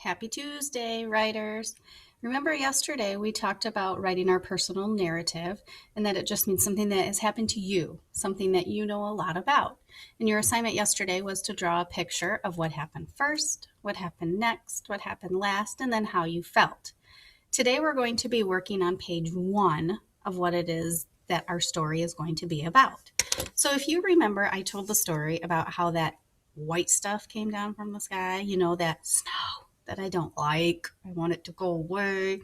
Happy Tuesday, writers. Remember yesterday we talked about writing our personal narrative and that it just means something that has happened to you, something that you know a lot about. And your assignment yesterday was to draw a picture of what happened first, what happened next, what happened last, and then how you felt. Today we're going to be working on page 1 of what it is that our story is going to be about. So if you remember, I told the story about how that white stuff came down from the sky, that snow that I don't like. I want it to go away.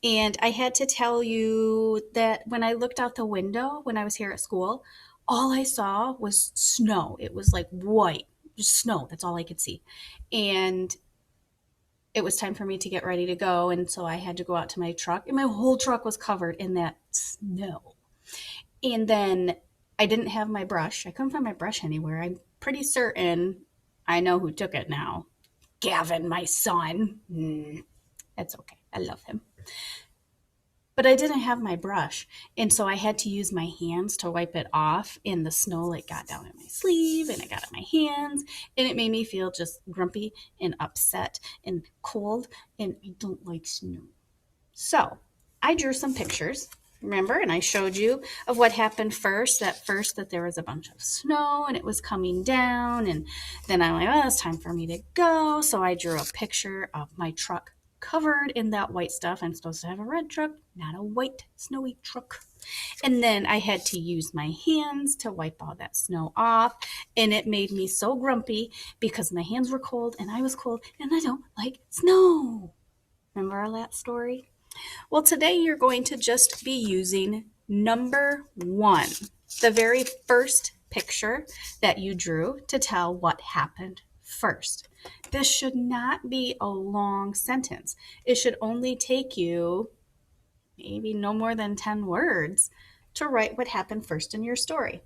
And I had to tell you that when I looked out the window when I was here at school, all I saw was snow. It was like white, just snow. That's all I could see. And it was time for me to get ready to go. And so I had to go out to my truck, and my whole truck was covered in that snow. And then I didn't have my brush. I couldn't find my brush anywhere. I'm pretty certain I know who took it now. Gavin, my son. That's okay. I love him. But I didn't have my brush. And so I had to use my hands to wipe it off. And the snow like got down in my sleeve and it got in my hands. And it made me feel just grumpy and upset and cold. And I don't like snow. So I drew some pictures. Remember, and I showed you of what happened first. That there was a bunch of snow and it was coming down. And then I'm like, oh, it's time for me to go. So I drew a picture of my truck covered in that white stuff. I'm supposed to have a red truck, not a white snowy truck. And then I had to use my hands to wipe all that snow off. And it made me so grumpy because my hands were cold and I was cold and I don't like snow. Remember our last story? Well, today you're going to just be using number 1, the very first picture that you drew to tell what happened first. This should not be a long sentence. It should only take you maybe no more than 10 words to write what happened first in your story.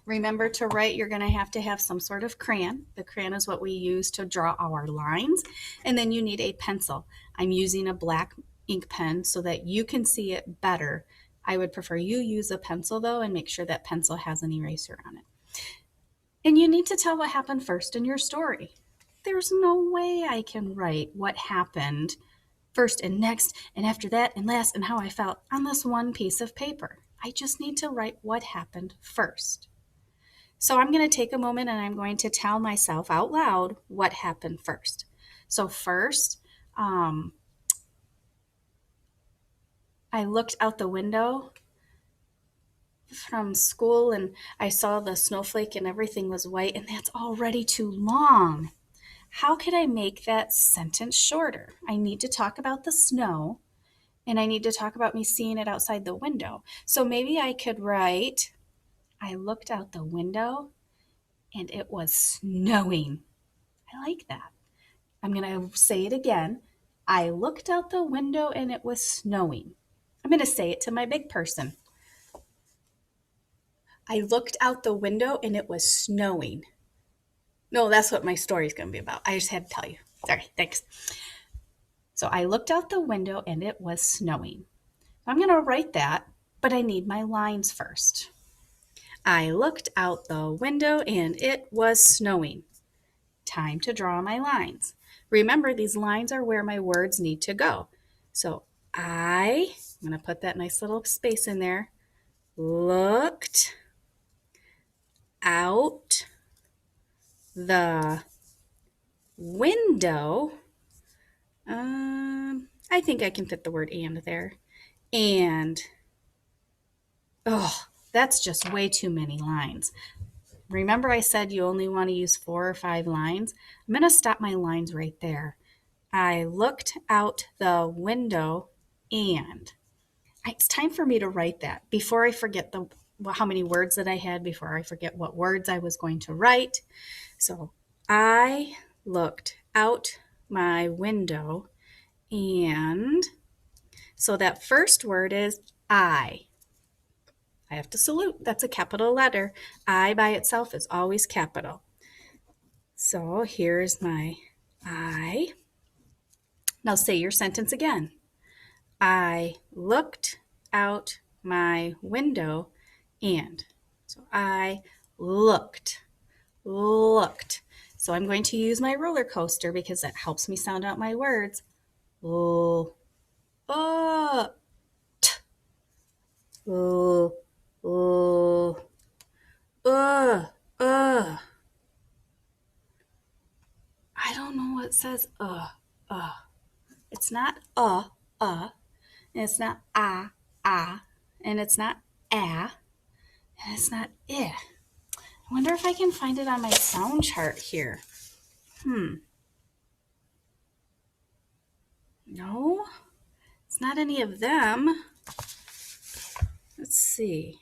Remember, to write, you're going to have some sort of crayon. The crayon is what we use to draw our lines. And then you need a pencil. I'm using a black ink pen so that you can see it better. I would prefer you use a pencil though, and make sure that pencil has an eraser on it. And you need to tell what happened first in your story. There's no way I can write what happened first and next and after that and last and how I felt on this one piece of paper. I just need to write what happened first. So I'm going to take a moment and I'm going to tell myself out loud what happened first. So first, I looked out the window from school and I saw the snowflake and everything was white, and that's already too long. How could I make that sentence shorter? I need to talk about the snow and I need to talk about me seeing it outside the window. So maybe I could write, I looked out the window and it was snowing. I like that. I'm going to say it again. I looked out the window and it was snowing. I'm going to say it to my big person. I looked out the window and it was snowing. No, that's what my story is going to be about. I just had to tell you. Sorry, thanks. So I looked out the window and it was snowing. I'm going to write that, but I need my lines first. I looked out the window and it was snowing. Time to draw my lines. Remember, these lines are where my words need to go. So I'm going to put that nice little space in there. Looked out the window. I think I can fit the word and there. And, that's just way too many lines. Remember I said you only want to use 4 or 5 lines? I'm going to stop my lines right there. I looked out the window and it's time for me to write that before I forget how many words that I had, before I forget what words I was going to write. So I looked out my window and so that first word is I. I have to salute. That's a capital letter. I by itself is always capital. So here's my I. Now say your sentence again. I looked out my window and. So I looked. So So I'm going to use my roller coaster because that helps me sound out my words. Oh, oh, t, oh, oh, uh. I don't know what says uh. It's not and it's not and it's not and it's not I wonder if I can find it on my sound chart here. No, it's not any of them. Let's see.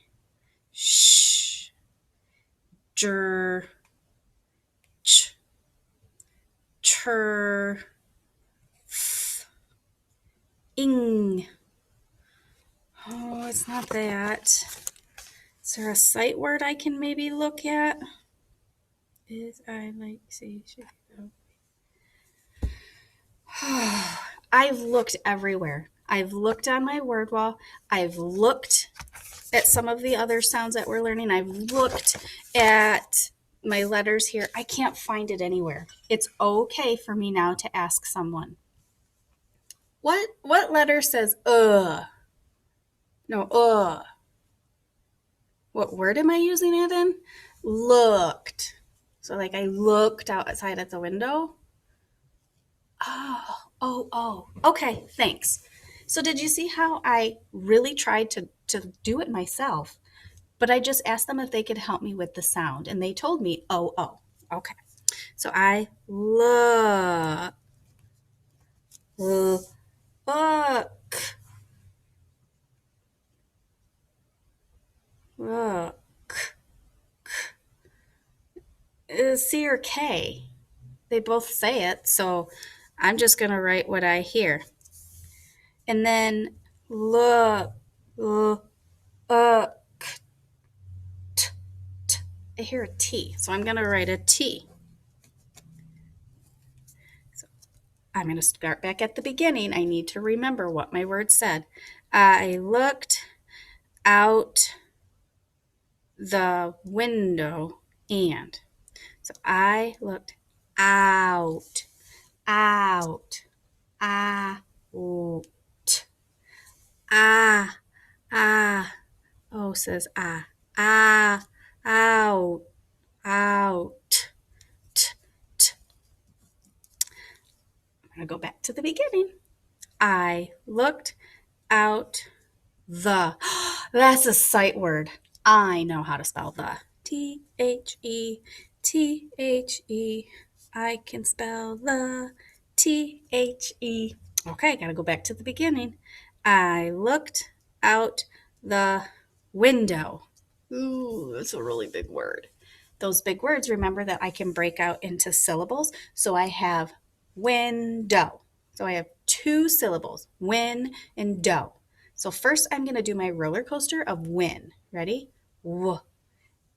Sh, jer, ch, chur, f, ing. Oh, it's not that. Is there a sight word I can maybe look at? Is I like say I've looked everywhere. I've looked on my word wall. I've looked at some of the other sounds that we're learning. I've looked at my letters here. I can't find it anywhere. It's okay for me now to ask someone. What letter says No, What word am I using it in? Looked. So like I looked outside at the window. Oh. Okay, thanks. So did you see how I really tried to do it myself? But I just asked them if they could help me with the sound, and they told me, oh. Okay. So I look. Look. C or K. They both say it, so I'm just going to write what I hear. And then look. T. I hear a T, so I'm going to write a T. So I'm going to start back at the beginning. I need to remember what my word said. I looked out the window and. So I looked out. Ah, says ah, out, t. I'm gonna go back to the beginning. I looked out the. That's a sight word. I know how to spell the. T-H-E. I can spell the. T-H-E. Okay, gotta go back to the beginning. I looked out the window. Ooh, that's a really big word. Those big words, remember that I can break out into syllables. So I have window. So I have 2 syllables, win and do. So first I'm going to do my roller coaster of win. Ready? W,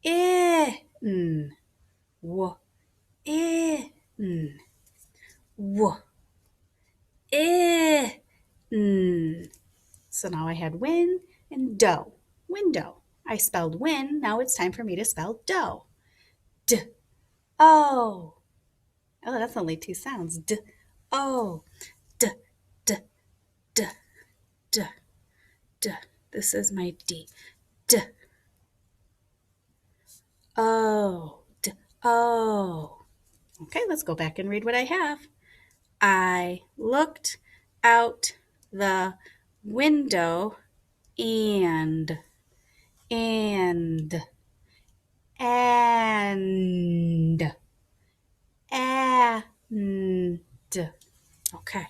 in, w, in, w, in. So now I had win and do. Window. I spelled win. Now it's time for me to spell do. D, O. Oh, that's only 2 sounds. D, O. D, D, D, D, D. This is my D. D, O. D, O. Okay, let's go back and read what I have. I looked out the window and. Okay.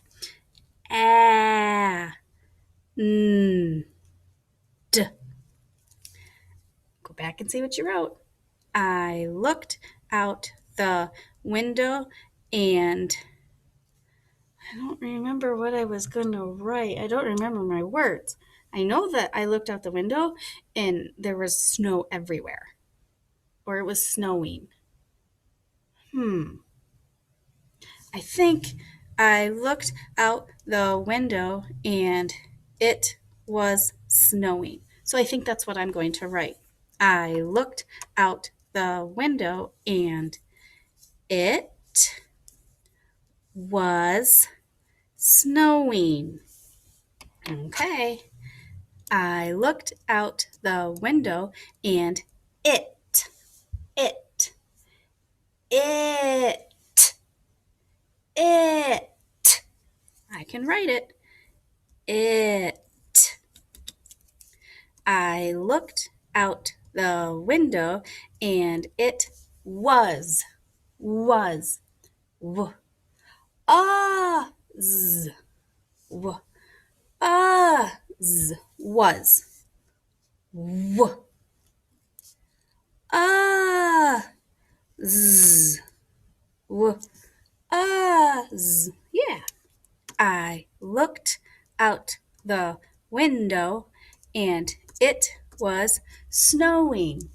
Go back and see what you wrote. I looked out the window and I don't remember what I was going to write. I don't remember my words. I know that I looked out the window and there was snow everywhere, or it was snowing. I think I looked out the window and it was snowing. So I think that's what I'm going to write. I looked out the window and it was snowing. Okay. I looked out the window and it, it, it. I can write it. It. I looked out the window and it was, w, ah, z, w, ah, z, was, w, ah, z, w, ah, z. Yeah. I looked out the window and it was snowing.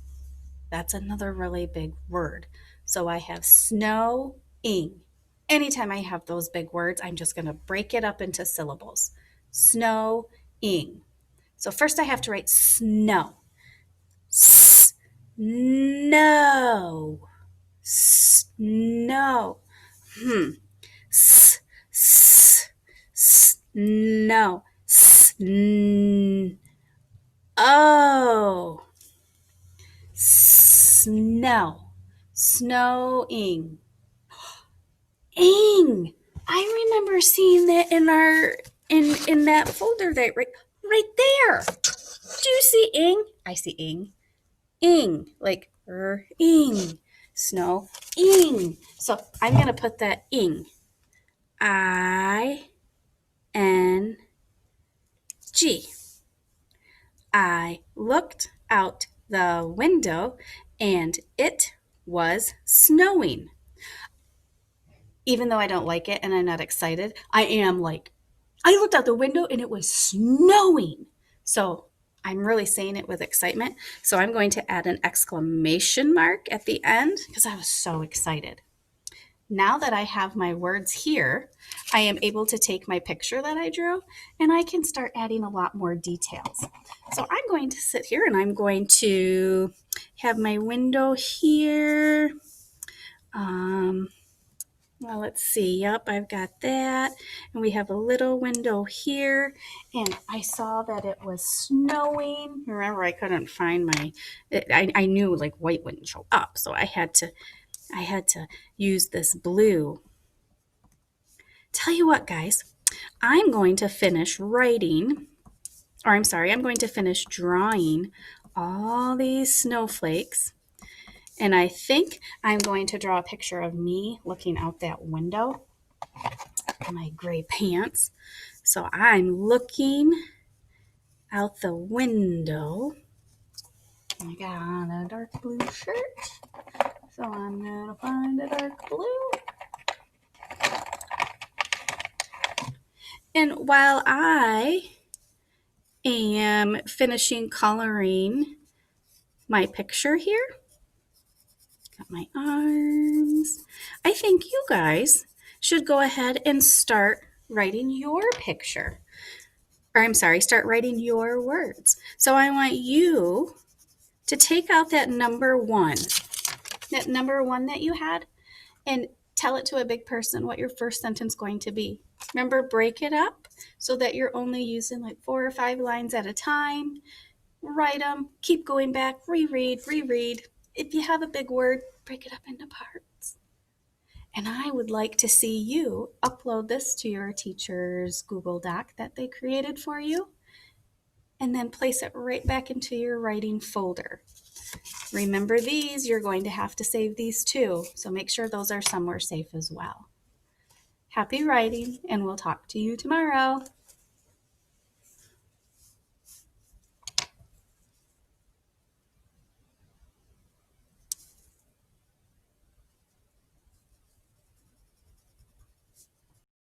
That's another really big word. So I have snowing. Anytime I have those big words, I'm just going to break it up into syllables. Snowing. So first I have to write snow. Snow. Snow. S, s, snow. Oh. Snow. Snowing. Ing. I remember seeing that in our in that folder that right there. Do you see ing? I see ing. Ing. Like ing. Snow ing. So I'm gonna put that ing. ING. I looked out the window and it was snowing. Even though I don't like it and I'm not excited, I am like, I looked out the window and it was snowing. So I'm really saying it with excitement. So I'm going to add an exclamation mark at the end because I was so excited. Now that I have my words here, I am able to take my picture that I drew and I can start adding a lot more details. So I'm going to sit here and I'm going to have my window here. Well, let's see. Yep, I've got that. And we have a little window here. And I saw that it was snowing. Remember, I couldn't find I knew like white wouldn't show up. So I had to use this blue. Tell you what, guys, I'm going to finish drawing all these snowflakes. And I think I'm going to draw a picture of me looking out that window in my gray pants. So I'm looking out the window. I got on a dark blue shirt. So I'm going to find a dark blue. And while I am finishing coloring my picture here, got my arms, I think you guys should go ahead and start writing your picture. Start writing your words. So I want you to take out that number one that you had, and tell it to a big person what your first sentence is going to be. Remember, break it up so that you're only using like 4 or 5 lines at a time. Write them, keep going back, reread. If you have a big word, break it up into parts. And I would like to see you upload this to your teacher's Google Doc that they created for you, and then place it right back into your writing folder. Remember these, you're going to have to save these too, so make sure those are somewhere safe as well. Happy writing, and we'll talk to you tomorrow.